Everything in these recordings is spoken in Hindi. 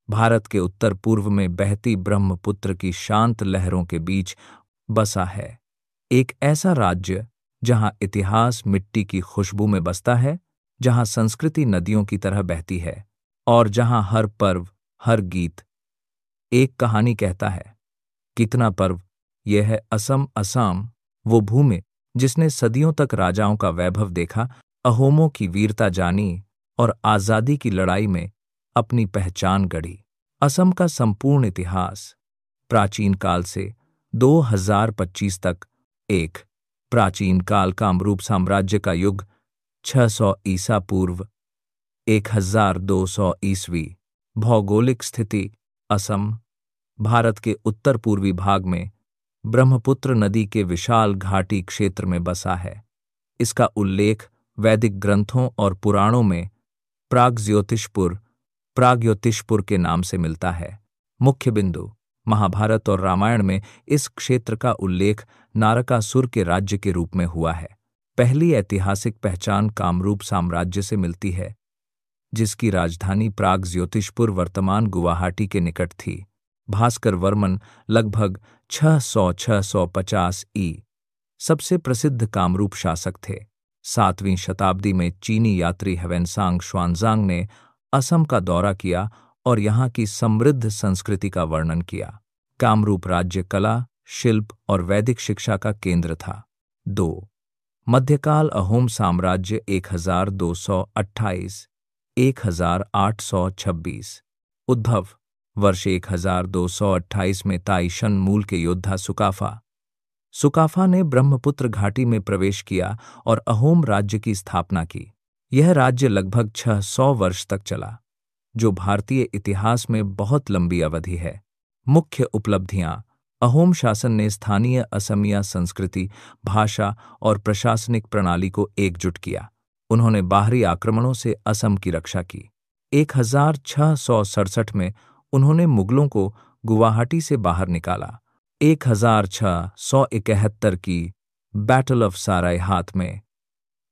भारत के उत्तर पूर्व में बहती ब्रह्मपुत्र की शांत लहरों के बीच बसा है। एक ऐसा राज्य जहां इतिहास मिट्टी की खुशबू में बसता है, जहां संस्कृति नदियों की तरह बहती है और जहां हर पर्व, हर गीत एक कहानी कहता है। कितना पर्व! यह है असम। असम, वो भूमि जिसने सदियों तक राजाओं का वैभव देखा, अहोमों की वीरता जानी और आजादी की लड़ाई में अपनी पहचान गढ़ी। असम का संपूर्ण इतिहास प्राचीन काल से 2025 तक, एक प्राचीन काल कामरूप साम्राज्य का युग 600 ईसा पूर्व 1200 ईस्वी। भौगोलिक स्थिति असम भारत के उत्तर पूर्वी भाग में ब्रह्मपुत्र नदी के विशाल घाटी क्षेत्र में बसा है। इसका उल्लेख वैदिक ग्रंथों और पुराणों में प्रागज्योतिषपुर के नाम से मिलता है। मुख्य बिंदु महाभारत और रामायण में इस क्षेत्र का उल्लेख नारकासुर के राज्य के रूप में हुआ है। पहली ऐतिहासिक पहचान कामरूप साम्राज्य से मिलती है, जिसकी राजधानी प्रागज्योतिषपुर वर्तमान गुवाहाटी के निकट थी। भास्कर वर्मन लगभग 600-650 ई सबसे प्रसिद्ध कामरूप शासक थे। 7वीं शताब्दी में चीनी यात्री ह्वेनसांग xuanzang ने असम का दौरा किया और यहाँ की समृद्ध संस्कृति का वर्णन किया। कामरूप राज्य कला, शिल्प और वैदिक शिक्षा का केंद्र था। 2 मध्यकाल अहोम साम्राज्य 1228-1826। उद्भव वर्ष 1228 में ताइशन मूल के योद्धा सुकाफा ने ब्रह्मपुत्र घाटी में प्रवेश किया और अहोम राज्य की स्थापना की। यह राज्य लगभग 600 वर्ष तक चला, जो भारतीय इतिहास में बहुत लंबी अवधि है। मुख्य उपलब्धियां: अहोम शासन ने स्थानीय असमिया संस्कृति, भाषा और प्रशासनिक प्रणाली को एकजुट किया। उन्होंने बाहरी आक्रमणो71 से असम की रक्षा की। 1667 में उन्होंने मुगलों को गुवाहाटी से बाहर निकाला। 1671 की बैटल ऑफ साराय हाथ में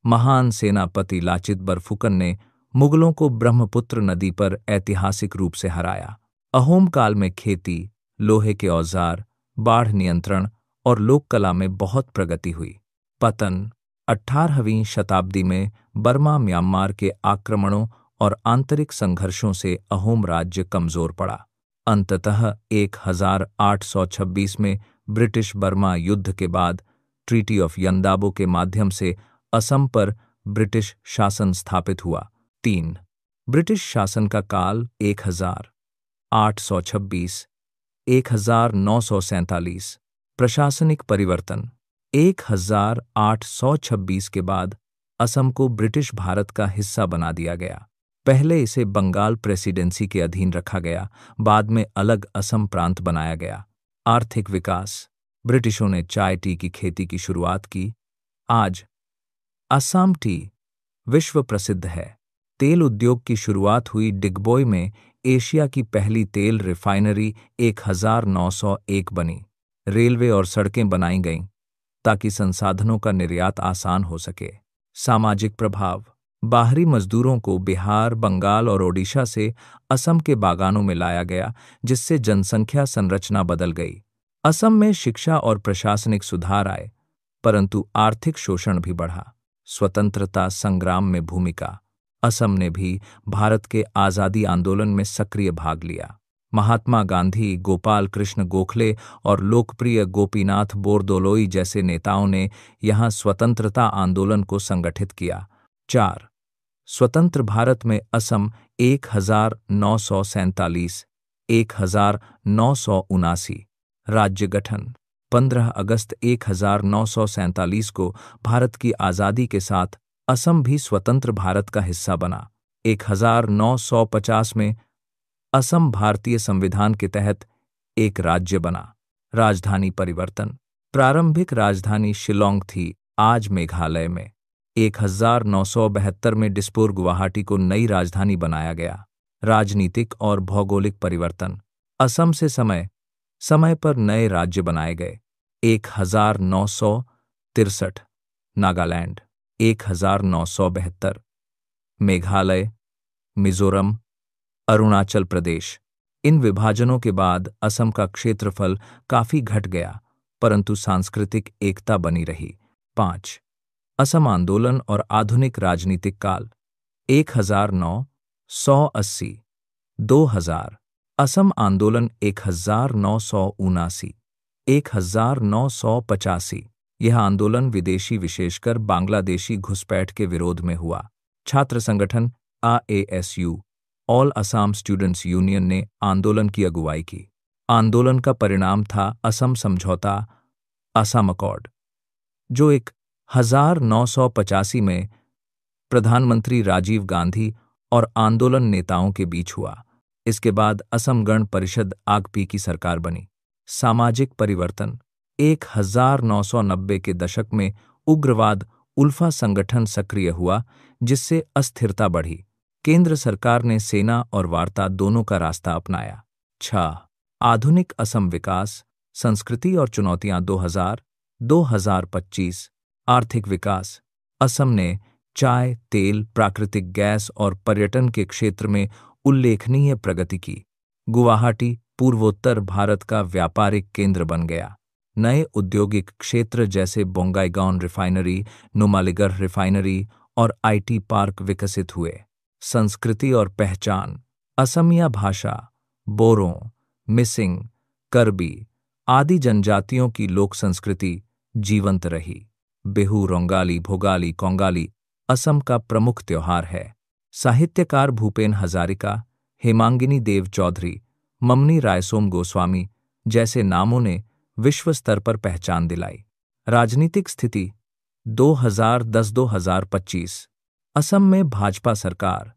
महान सेनापति लाचित बरफुकन ने मुगलों को ब्रह्मपुत्र नदी पर ऐतिहासिक रूप से हराया। अहोम काल में खेती, लोहे के औजार, बाढ़ नियंत्रण और लोक कला में बहुत प्रगति हुई। पतन 18वीं शताब्दी में बर्मा म्यांमार के आक्रमणों और आंतरिक संघर्षों से अहोम राज्य कमजोर पड़ा। अंततः 1826 में ब्रिटिश बर्मा युद्ध के बाद ट्रीटी ऑफ यंदाबो के माध्यम से असम पर ब्रिटिश शासन स्थापित हुआ। 3 ब्रिटिश शासन का काल 1826-1947। प्रशासनिक परिवर्तन 1826 के बाद असम को ब्रिटिश भारत का हिस्सा बना दिया गया। पहले इसे बंगाल प्रेसिडेंसी के अधीन रखा गया, बाद में अलग असम प्रांत बनाया गया। आर्थिक विकास: ब्रिटिशों ने चाय टी की खेती की शुरुआत की। आज असम टी विश्व प्रसिद्ध है। तेल उद्योग की शुरुआत हुई। डिगबोई में एशिया की पहली तेल रिफाइनरी 1901 बनी। रेलवे और सड़कें बनाई गईं ताकि संसाधनों का निर्यात आसान हो सके। सामाजिक प्रभाव: बाहरी मजदूरों को बिहार, बंगाल और ओडिशा से असम के बागानों में लाया गया, जिससे जनसंख्या संरचना बदल गई। असम में शिक्षा और प्रशासनिक सुधार आए, परंतु आर्थिक शोषण भी बढ़ा। स्वतंत्रता संग्राम में भूमिका: असम ने भी भारत के आज़ादी आंदोलन में सक्रिय भाग लिया। महात्मा गांधी, गोपाल कृष्ण गोखले और लोकप्रिय गोपीनाथ बोरदोलोई जैसे नेताओं ने यहाँ स्वतंत्रता आंदोलन को संगठित किया। 4 स्वतंत्र भारत में असम 1947-1979। राज्य गठन: 15 अगस्त 1947 को भारत की आज़ादी के साथ असम भी स्वतंत्र भारत का हिस्सा बना। 1950 में असम भारतीय संविधान के तहत एक राज्य बना। राजधानी परिवर्तन: प्रारंभिक राजधानी शिलोंग थी, आज मेघालय में। 1972 में डिस्पुर गुवाहाटी को नई राजधानी बनाया गया। राजनीतिक और भौगोलिक परिवर्तन: असम से समय समय पर नए राज्य बनाए गए। 1963 नागालैंड, 1972 मेघालय, मिजोरम, अरुणाचल प्रदेश, इन विभाजनों के बाद असम का क्षेत्रफल काफी घट गया, परंतु सांस्कृतिक एकता बनी रही। 5. असम आंदोलन और आधुनिक राजनीतिक काल 1980 2000। असम आंदोलन 1979 1985। यह आंदोलन विदेशी विशेषकर बांग्लादेशी घुसपैठ के विरोध में हुआ। छात्र संगठन AASU all Assam students union ने आंदोलन की अगुवाई की। आंदोलन का परिणाम था असम समझौता, असम अकॉर्ड, जो 1985 में प्रधानमंत्री राजीव गांधी और आंदोलन नेताओं के बीच हुआ। इसके बाद असम गण परिषद आगपी की सरकार बनी। सामाजिक परिवर्तन 1990 के दशक में उग्रवाद उल्फा संगठन सक्रिय हुआ, जिससे अस्थिरता बढ़ी। केंद्र सरकार ने सेना और वार्ता दोनों का रास्ता अपनाया। 6. आधुनिक असम विकास, संस्कृति और चुनौतियां 2000-2025। आर्थिक विकास। असम ने चाय, तेल, प्राकृतिक गैस और पर्यटन के क्षेत्र में उल्लेखनीय प्रगति की। गुवाहाटी पूर्वोत्तर भारत का व्यापारिक केंद्र बन गया। नए औद्योगिक क्षेत्र जैसे बोंगाईगांव रिफाइनरी, नुमालीगढ़ रिफाइनरी और IT पार्क विकसित हुए। संस्कृति और पहचान। असमिया भाषा, बोरो, मिसिंग, करबी आदि जनजातियों की लोक संस्कृति जीवंत रही। बिहू, रोंगाली, भोगाली, कोंगाली असम का प्रमुख त्योहार है। साहित्यकार भूपेन हजारिका, हेमांगिनी देव चौधरी, ममनी रायसोम गोस्वामी जैसे नामों ने विश्व स्तर पर पहचान दिलाई। राजनीतिक स्थिति 2010-2025। असम में भाजपा सरकार।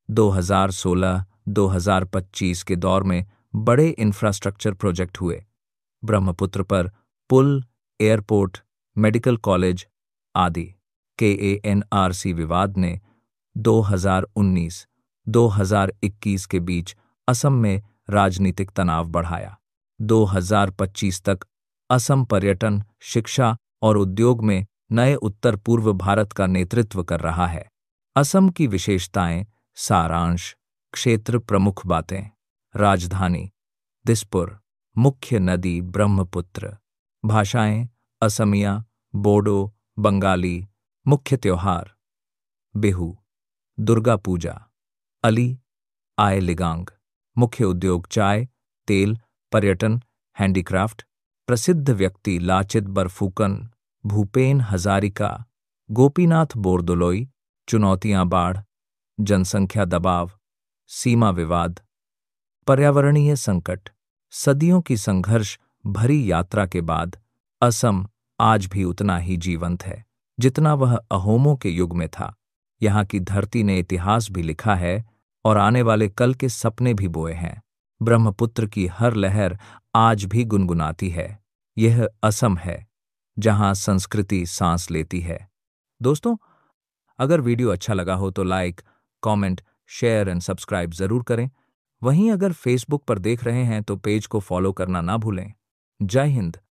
2016-2025 के दौर में बड़े इंफ्रास्ट्रक्चर प्रोजेक्ट हुए। ब्रह्मपुत्र पर पुल, एयरपोर्ट, मेडिकल कॉलेज आदि। KANRC विवाद ने 2019-2021 के बीच असम में राजनीतिक तनाव बढ़ाया। 2025 तक असम पर्यटन, शिक्षा और उद्योग में नए उत्तर पूर्व भारत का नेतृत्व कर रहा है। असम की विशेषताएं, सारांश। क्षेत्र प्रमुख बातें। राजधानी दिसपुर, मुख्य नदी ब्रह्मपुत्र। भाषाएं असमिया, बोडो, बंगाली। मुख्य त्योहार बिहू, दुर्गा पूजा, अली आय लिगांग। मुख्य उद्योग चाय, तेल, पर्यटन, हैंडीक्राफ्ट। प्रसिद्ध व्यक्ति लाचित बरफुकन, भूपेन हजारिका, गोपीनाथ बोरदोलोई। चुनौतियां बाढ़, जनसंख्या दबाव, सीमा विवाद। पर्यावरणीय संकट। सदियों की संघर्ष भरी यात्रा के बाद असम आज भी उतना ही जीवंत है जितना वह अहोमों के युग में था। यहाँ की धरती ने इतिहास भी लिखा है और आने वाले कल के सपने भी बोए हैं। ब्रह्मपुत्र की हर लहर आज भी गुनगुनाती है। यह असम है जहाँ संस्कृति सांस लेती है। दोस्तों, अगर वीडियो अच्छा लगा हो तो like, comment, share and subscribe जरूर करें। वहीं अगर फेसबुक पर देख रहे हैं तो पेज को फॉलो करना ना भूलें। जय हिंद।